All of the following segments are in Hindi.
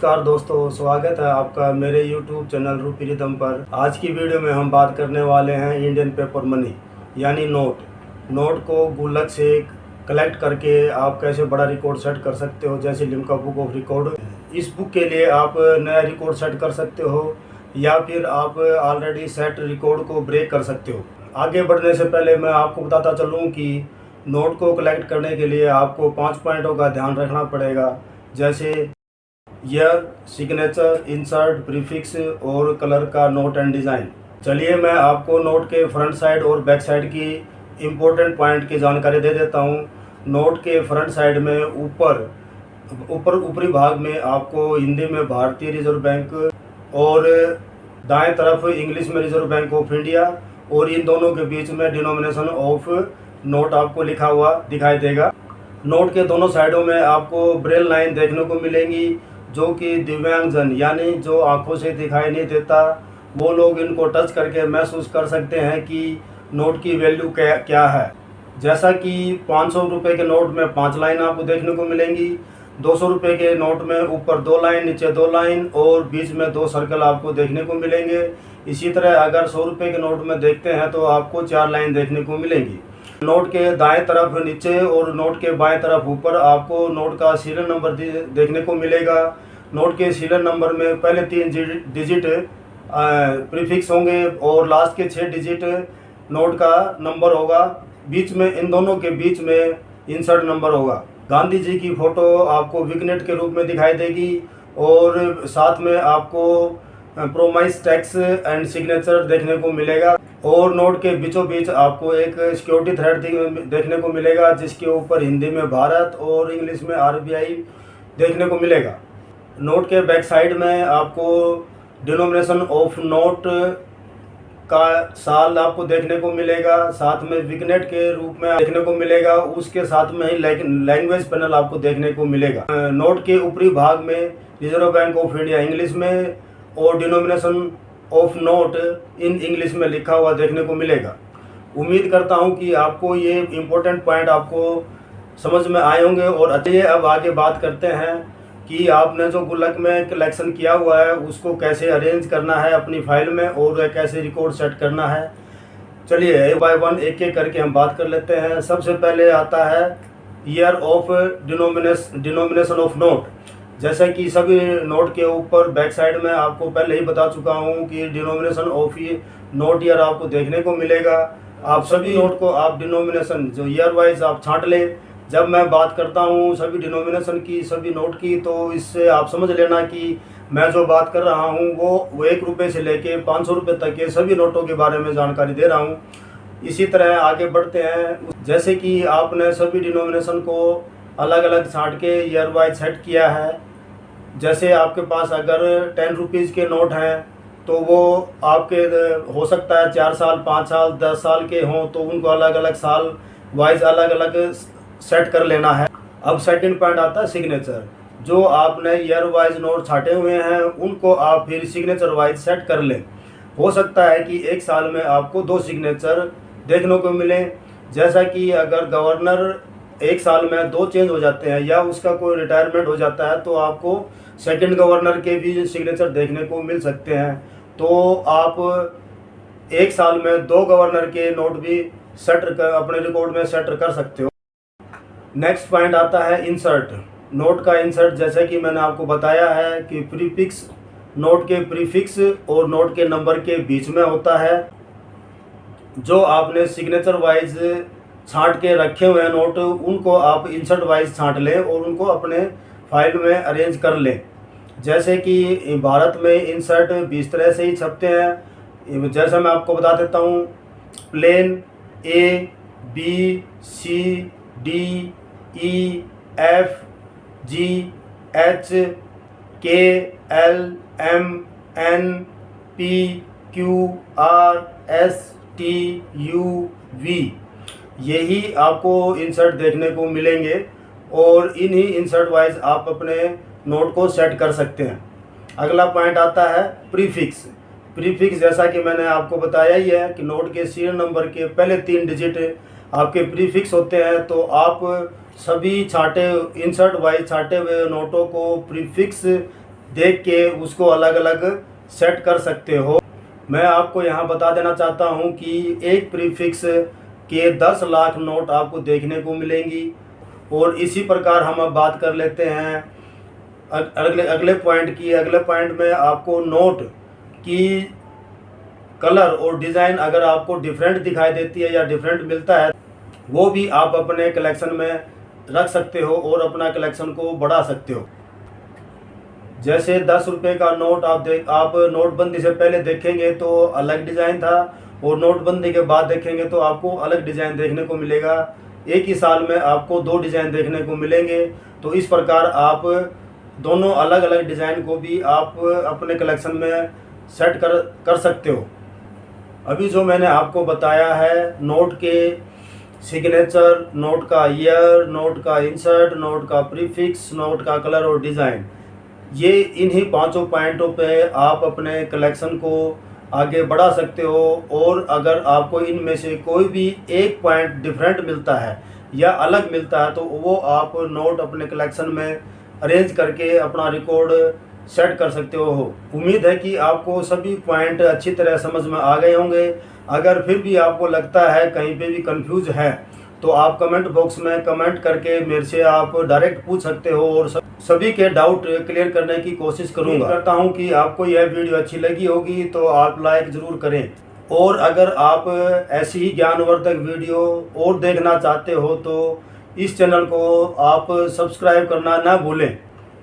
नमस्कार दोस्तों, स्वागत है आपका मेरे YouTube चैनल रूपी रिदम पर। आज की वीडियो में हम बात करने वाले हैं इंडियन पेपर मनी यानी नोट को गुल्लक से कलेक्ट करके आप कैसे बड़ा रिकॉर्ड सेट कर सकते हो, जैसे लिम्का बुक ऑफ रिकॉर्ड। इस बुक के लिए आप नया रिकॉर्ड सेट कर सकते हो या फिर आप ऑलरेडी सेट रिकॉर्ड को ब्रेक कर सकते हो। आगे बढ़ने से पहले मैं आपको बताता चलूँ कि नोट को कलेक्ट करने के लिए आपको 5 पॉइंटों का ध्यान रखना पड़ेगा, जैसे ईयर, सिग्नेचर, इंसर्ट, प्रीफिक्स और कलर का नोट एंड डिज़ाइन। चलिए मैं आपको नोट के फ्रंट साइड और बैक साइड की इम्पोर्टेंट पॉइंट की जानकारी दे देता हूँ। नोट के फ्रंट साइड में ऊपरी भाग में आपको हिंदी में भारतीय रिजर्व बैंक और दाएं तरफ इंग्लिश में रिजर्व बैंक ऑफ इंडिया, और इन दोनों के बीच में डिनोमिनेशन ऑफ नोट आपको लिखा हुआ दिखाई देगा। नोट के दोनों साइडों में आपको ब्रेल लाइन देखने को मिलेंगी, जो कि दिव्यांगजन यानी जो आंखों से दिखाई नहीं देता वो लोग इनको टच करके महसूस कर सकते हैं कि नोट की वैल्यू क्या है। जैसा कि 500 रुपये के नोट में 5 लाइन आपको देखने को मिलेंगी, 200 रुपये के नोट में ऊपर 2 लाइन, नीचे 2 लाइन और बीच में 2 सर्कल आपको देखने को मिलेंगे। इसी तरह अगर 100 रुपये के नोट में देखते हैं तो आपको 4 लाइन देखने को मिलेंगी। नोट के दाएं तरफ नीचे और नोट के बाएं तरफ ऊपर आपको नोट का सीरियल नंबर देखने को मिलेगा। नोट के सीरियल नंबर में पहले 3 डिजिट प्रीफिक्स होंगे और लास्ट के 6 डिजिट नोट का नंबर होगा। बीच में इन दोनों के बीच में इंसर्ट नंबर होगा। गांधी जी की फ़ोटो आपको विग्नेट के रूप में दिखाई देगी और साथ में आपको प्रोमाइस टैक्स एंड सिग्नेचर देखने को मिलेगा, और नोट के बीचों बीच आपको एक सिक्योरिटी थ्रेड देखने को मिलेगा, जिसके ऊपर हिंदी में भारत और इंग्लिश में RBI देखने को मिलेगा। नोट के बैक साइड में आपको डिनोमिनेशन ऑफ नोट का साल आपको देखने को मिलेगा, साथ में विग्नेट के रूप में देखने को मिलेगा। उसके साथ में ही लैंग्वेज पैनल आपको देखने को मिलेगा। नोट के ऊपरी भाग में reserve bank of India English में और denomination of note in English में लिखा हुआ देखने को मिलेगा। उम्मीद करता हूं कि आपको ये इम्पोर्टेंट पॉइंट आपको समझ में आए होंगे। और अच्छे अब आगे बात करते हैं कि आपने जो गुल्लक में कलेक्शन किया हुआ है उसको कैसे अरेंज करना है अपनी फाइल में और कैसे रिकॉर्ड सेट करना है। चलिए एक बाय वन एक एक करके हम बात कर लेते हैं। सबसे पहले आता है year of denomination of note. जैसे कि सभी नोट के ऊपर बैक साइड में आपको पहले ही बता चुका हूँ कि डिनोमिनेशन ऑफ नोट ईयर आपको देखने को मिलेगा। आप सभी नोट को आप डिनोमिनेशन जो ईयर वाइज आप छांट लें। जब मैं बात करता हूँ सभी डिनोमिनेशन की, सभी नोट की, तो इससे आप समझ लेना कि मैं जो बात कर रहा हूँ वो 1 रुपये से लेके 500 रुपये तक के सभी नोटों के बारे में जानकारी दे रहा हूँ। इसी तरह आगे बढ़ते हैं। जैसे कि आपने सभी डिनोमिनेशन को अलग अलग छांट के ईयर वाइज सेट किया है। जैसे आपके पास अगर 10 रुपीज़ के नोट हैं तो वो आपके हो सकता है 4 साल, 5 साल, 10 साल के हों, तो उनको अलग अलग साल वाइज अलग अलग सेट कर लेना है। अब सेकंड पॉइंट आता है सिग्नेचर। जो आपने ईयर वाइज नोट छाटे हुए हैं उनको आप फिर सिग्नेचर वाइज सेट कर लें। हो सकता है कि 1 साल में आपको 2 सिग्नेचर देखने को मिले। जैसा कि अगर गवर्नर 1 साल में 2 चेंज हो जाते हैं या उसका कोई रिटायरमेंट हो जाता है तो आपको सेकंड गवर्नर के भी सिग्नेचर देखने को मिल सकते हैं। तो आप 1 साल में 2 गवर्नर के नोट भी अपने रिकॉर्ड में सेट कर सकते हो। नेक्स्ट पॉइंट आता है इंसर्ट। नोट का इंसर्ट, जैसे कि मैंने आपको बताया है कि प्रीफिक्स नोट के प्रीफिक्स और नोट के नंबर के बीच में होता है। जो आपने सिग्नेचर वाइज छांट के रखे हुए हैं नोट, उनको आप इंसर्ट वाइज छांट लें और उनको अपने फाइल में अरेंज कर लें। जैसे कि भारत में इंसर्ट 20 तरह से ही छपते हैं। जैसा मैं आपको बता देता हूँ, plane A, B, C, D, E, F, G, H, K, L, M, N, P, Q, R, S, T, U, V, यही आपको इंसर्ट देखने को मिलेंगे और इन्हीं इंसर्ट वाइज आप अपने नोट को सेट कर सकते हैं। अगला पॉइंट आता है प्रीफिक्स। प्रीफिक्स जैसा कि मैंने आपको बताया ही है कि नोट के सीरियल नंबर के पहले 3 डिजिट आपके प्रीफिक्स होते हैं। तो आप सभी इंसर्ट वाइज छाटे हुए नोटों को प्रीफिक्स देख के उसको अलग अलग सेट कर सकते हो। मैं आपको यहाँ बता देना चाहता हूँ कि एक प्रीफिक्स के 10 लाख नोट आपको देखने को मिलेंगी। और इसी प्रकार हम अब बात कर लेते हैं अगले पॉइंट की। अगले पॉइंट में आपको नोट की कलर और डिज़ाइन अगर आपको डिफरेंट दिखाई देती है या डिफरेंट मिलता है, वो भी आप अपने कलेक्शन में रख सकते हो और अपना कलेक्शन को बढ़ा सकते हो। जैसे 10 रुपये का नोट आप नोटबंदी से पहले देखेंगे तो अलग डिज़ाइन था, और नोटबंदी के बाद देखेंगे तो आपको अलग डिज़ाइन देखने को मिलेगा। एक ही साल में आपको 2 डिज़ाइन देखने को मिलेंगे। तो इस प्रकार आप दोनों अलग अलग डिज़ाइन को भी आप अपने कलेक्शन में सेट कर सकते हो। अभी जो मैंने आपको बताया है नोट के सिग्नेचर, नोट का ईयर, नोट का इंसर्ट, नोट का प्रीफिक्स, नोट का कलर और डिज़ाइन, ये इन्हीं 5 पॉइंटों पे आप अपने कलेक्शन को आगे बढ़ा सकते हो। और अगर आपको इनमें से कोई भी एक पॉइंट डिफरेंट मिलता है या अलग मिलता है तो वो आप नोट अपने कलेक्शन में अरेंज करके अपना रिकॉर्ड सेट कर सकते हो। उम्मीद है कि आपको सभी पॉइंट अच्छी तरह समझ में आ गए होंगे। अगर फिर भी आपको लगता है कहीं पे भी कंफ्यूज है तो आप कमेंट बॉक्स में कमेंट करके मेरे से आप डायरेक्ट पूछ सकते हो और सभी के डाउट क्लियर करने की कोशिश करूंगा। करता हूं कि आपको यह वीडियो अच्छी लगी होगी तो आप लाइक ज़रूर करें। और अगर आप ऐसी ही ज्ञानवर्धक वीडियो और देखना चाहते हो तो इस चैनल को आप सब्सक्राइब करना ना भूलें।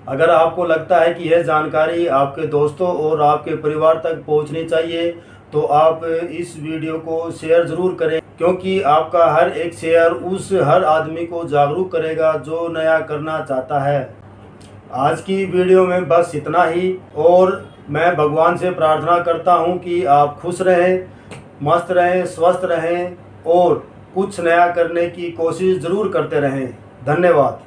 अगर आपको लगता है कि यह जानकारी आपके दोस्तों और आपके परिवार तक पहुंचनी चाहिए तो आप इस वीडियो को शेयर ज़रूर करें, क्योंकि आपका हर एक शेयर उस हर आदमी को जागरूक करेगा जो नया करना चाहता है। आज की वीडियो में बस इतना ही, और मैं भगवान से प्रार्थना करता हूं कि आप खुश रहें, मस्त रहें, स्वस्थ रहें और कुछ नया करने की कोशिश ज़रूर करते रहें। धन्यवाद।